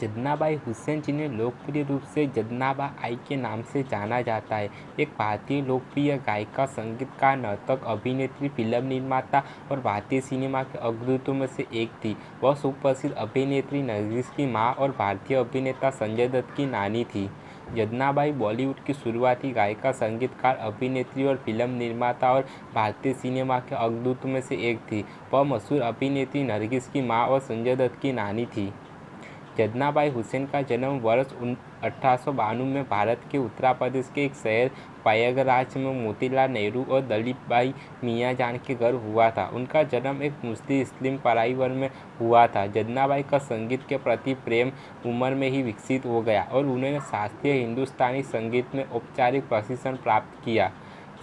जदनाबाई हुसैन, जिन्हें लोकप्रिय रूप से जदनाबा आई के नाम से जाना जाता है, एक भारतीय लोकप्रिय गायिका, संगीतकार, नर्तक, अभिनेत्री, फिल्म निर्माता और भारतीय सिनेमा के अग्रदूतों में से एक थी। वह सुप्रसिद्ध अभिनेत्री नरगिस की मां और भारतीय अभिनेता संजय दत्त की नानी थी। जदनाबाई बॉलीवुड की शुरुआती गायिका, संगीतकार, अभिनेत्री और फिल्म निर्माता और भारतीय सिनेमा के अग्रदूतों में से एक थी। वह मशहूर अभिनेत्री नरगिस की मां और संजय दत्त की नानी थी। जदनाबाई हुसैन का जन्म वर्ष 1892 में भारत के उत्तर प्रदेश के एक शहर प्रयागराज में मोतीलाल नेहरू और दलीप भाई मियाँजान के घर हुआ था। उनका जन्म एक मुस्लिम परिवार में हुआ था। जदनाबाई का संगीत के प्रति प्रेम उम्र में ही विकसित हो गया और उन्होंने शास्त्रीय हिंदुस्तानी संगीत में औपचारिक प्रशिक्षण प्राप्त किया।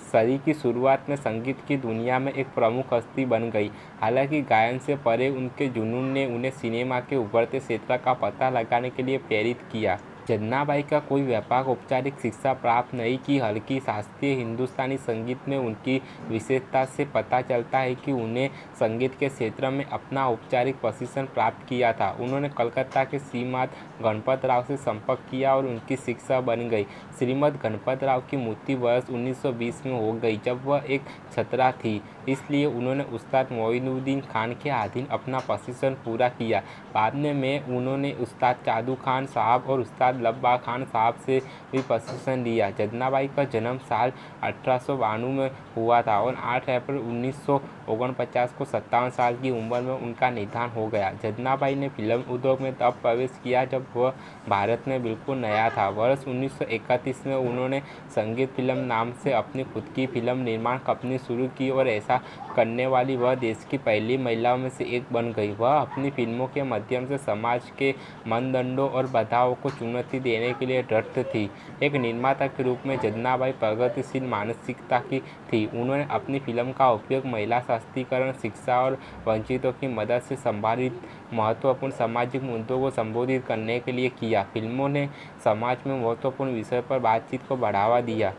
सदी की शुरुआत में संगीत की दुनिया में एक प्रमुख हस्ती बन गई। हालांकि गायन से परे उनके जुनून ने उन्हें सिनेमा के उभरते क्षेत्र का पता लगाने के लिए प्रेरित किया। जदनाबाई का कोई व्यापक औपचारिक शिक्षा प्राप्त नहीं की, हल्की शास्त्रीय हिंदुस्तानी संगीत में उनकी विशेषता से पता चलता है कि उन्हें संगीत के क्षेत्र में अपना औपचारिक प्रशिक्षण प्राप्त किया था। उन्होंने कलकत्ता के श्रीमद गणपत राव से संपर्क किया और उनकी शिक्षक बन गई। श्रीमद गणपत राव की मृत्यु वर्ष 1920 में हो गई, जब वह एक छात्रा थी, इसलिए उन्होंने उस्ताद मोइनुद्दीन खान के अधीन अपना प्रशिक्षण पूरा किया। बाद में उन्होंने उस्ताद चादू खान साहब और उस्ताद लब्बा खान साहब से भी प्रशिक्षण लिया। जदनाबाई का जन्म साल 1892 में हुआ था और 8 अप्रैल 1949 को 57 साल की उम्र में उनका निधन हो गया। जदनाबाई ने फिल्म उद्योग में तब प्रवेश किया जब वह भारत में बिल्कुल नया था। वर्ष 1931 में उन्होंने संगीत फिल्म नाम से अपनी खुद की फिल्म निर्माण कंपनी शुरू की और ऐसा करने वाली वह देश की पहली महिलाओं में से एक बन गई। वह अपनी फिल्मों के माध्यम से समाज के मानदंडों और बाधाओं को चुनौती देने के लिए दृढ़ थी। एक निर्माता के रूप में जदनाबाई प्रगतिशील मानसिकता की थी। उन्होंने अपनी फिल्म का उपयोग महिला सशक्तिकरण, शिक्षा और वंचितों की मदद से संबंधित महत्वपूर्ण सामाजिक मुद्दों को संबोधित करने के लिए किया। फिल्मों ने समाज में महत्वपूर्ण विषय पर बातचीत को बढ़ावा दिया।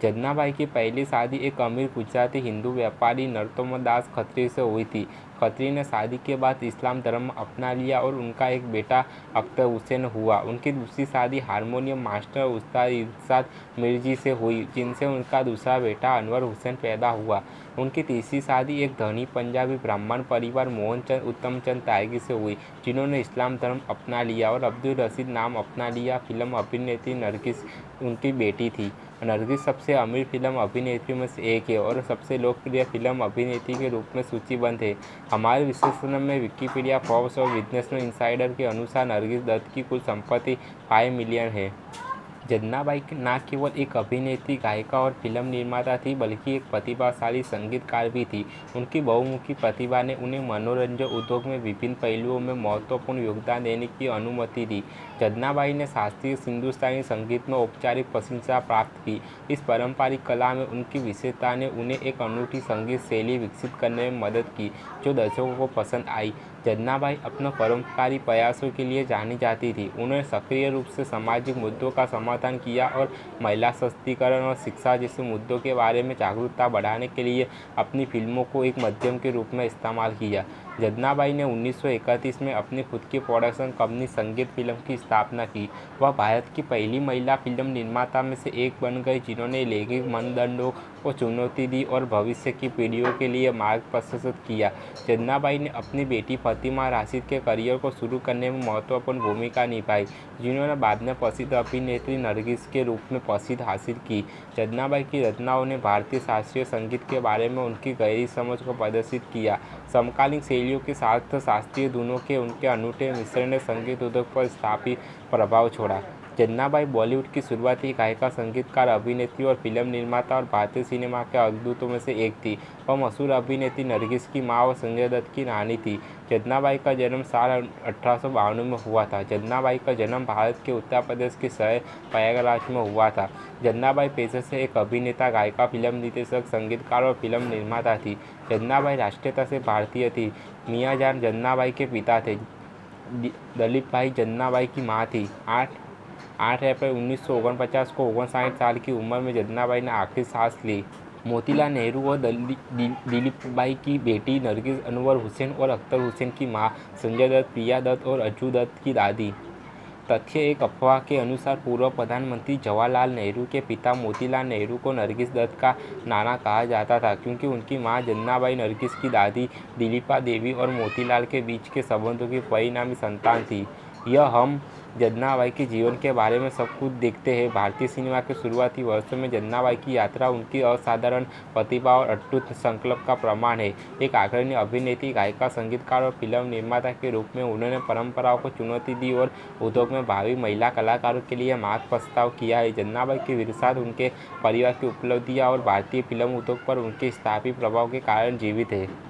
जदनाबाई की पहली शादी एक अमीर गुजराती हिंदू व्यापारी नरोत्तम दास खत्री से हुई थी। खत्री ने शादी के बाद इस्लाम धर्म अपना लिया और उनका एक बेटा अख्तर हुसैन हुआ। उनकी दूसरी शादी हारमोनियम मास्टर उस्ताद इरशाद मिर्जी से हुई, जिनसे उनका दूसरा बेटा अनवर हुसैन पैदा हुआ। उनकी तीसरी शादी एक धनी पंजाबी ब्राह्मण परिवार मोहनचंद उत्तमचंद त्यागी से हुई, जिन्होंने इस्लाम धर्म अपना लिया और अब्दुल रशीद नाम अपना लिया। फिल्म अभिनेत्री नरगिस उनकी बेटी थी। नरगिस सबसे अमीर फिल्म अभिनेत्रियों में से एक है और सबसे लोकप्रिय फिल्म अभिनेत्री के रूप में सूचीबद्ध है। हमारे विश्लेषण में विकिपीडिया, फोर्ब्स और बिजनेस इनसाइडर के अनुसार नरगिस दत्त की कुल संपत्ति 5 मिलियन है। जदनाबाई न केवल एक अभिनेत्री, गायिका और फिल्म निर्माता थी, बल्कि एक प्रतिभाशाली संगीतकार भी थी। उनकी बहुमुखी प्रतिभा ने उन्हें मनोरंजन उद्योग में विभिन्न पहलुओं में महत्वपूर्ण योगदान देने की अनुमति दी। जदनाबाई ने शास्त्रीय हिंदुस्तानी संगीत में औपचारिक प्रशिक्षण प्राप्त की। इस पारंपरिक कला में उनकी विशेषता ने उन्हें एक अनूठी संगीत शैली विकसित करने में मदद की, जो दर्शकों को पसंद आई। जदनाबाई अपने परोपकारी प्रयासों के लिए जानी जाती थी। उन्होंने सक्रिय रूप से सामाजिक मुद्दों का समर्थन किया और महिला सशक्तिकरण और शिक्षा जैसे मुद्दों के बारे में जागरूकता बढ़ाने के लिए अपनी फिल्मों को एक माध्यम के रूप में इस्तेमाल किया। जदनाबाई ने 1931 में अपनी खुद की प्रोडक्शन कंपनी संगीत फिल्म की स्थापना की। वह भारत की पहली महिला फिल्म निर्माता में से एक बन गई, जिन्होंने लैंगिक मानदंडों को चुनौती दी और भविष्य की पीढ़ियों के लिए मार्ग प्रशस्त किया। जदनाबाई ने अपनी बेटी फातिमा राशिद के करियर को शुरू करने में महत्वपूर्ण भूमिका निभाई, जिन्होंने बाद में प्रसिद्ध अभिनेत्री नरगिस के रूप में प्रसिद्धि हासिल की। जदनाबाई की रचनाओं ने भारतीय शास्त्रीय संगीत के बारे में उनकी गहरी समझ को प्रदर्शित किया। समकालीन शैलियों के साथ शास्त्रीय धुनों के उनके अनूठे मिश्रण ने संगीत उद्योग पर स्थापित प्रभाव छोड़ा। जदनाबाई बॉलीवुड की शुरुआती गायिका, संगीतकार, अभिनेत्री और फिल्म निर्माता और भारतीय सिनेमा के अग्रदूतों में से एक थी। वह मशहूर अभिनेत्री नरगिस की मां और संजय दत्त की नानी थी। जदनाबाई का जन्म साल 1892 में हुआ था। जदनाबाई का जन्म भारत के उत्तर प्रदेश के शहर प्रयागराज में हुआ था। जदनाबाई पेशे से एक अभिनेता, गायिका, फिल्म निर्देशक, संगीतकार और फिल्म निर्माता थी। जदनाबाई राष्ट्रीयता से भारतीय थी। मियाँजान जदनाबाई के पिता थे। दलीप भाई जदनाबाई की मां थी। 8 अप्रैल 1949 को 59 साल की उम्र में जदनाबाई ने आखिरी सांस ली। मोतीलाल नेहरू और दिलीपबाई की बेटी नरगिस, अनवर हुसैन और अख्तर हुसैन की मां, संजय दत्त, प्रिया दत्त और अज्जू दत्त की दादी। तथ्य एक अफवाह के अनुसार पूर्व प्रधानमंत्री जवाहरलाल नेहरू के पिता मोतीलाल नेहरू को नरगिस दत्त का नाना कहा जाता था, क्योंकि उनकी मां जन्नाबाई नरगिस की दादी दिलीपा देवी और मोतीलाल के बीच के संबंधों की परिणामी संतान थी। यह हम जन्नाबाई के जीवन के बारे में सब कुछ देखते हैं। भारतीय सिनेमा के शुरुआती वर्षों में जन्नाबाई की यात्रा उनकी असाधारण प्रतिभा और अटूट संकल्प का प्रमाण है। एक अग्रणी अभिनेत्री, गायिका, संगीतकार और फिल्म निर्माता के रूप में उन्होंने परंपराओं को चुनौती दी और उद्योग में भावी महिला कलाकारों के लिए मार्ग प्रस्ताव किया है। जन्नाबाई की विरासत उनके परिवार की उपलब्धियां और भारतीय फिल्म उद्योग पर उनके स्थायी प्रभाव के कारण जीवित है।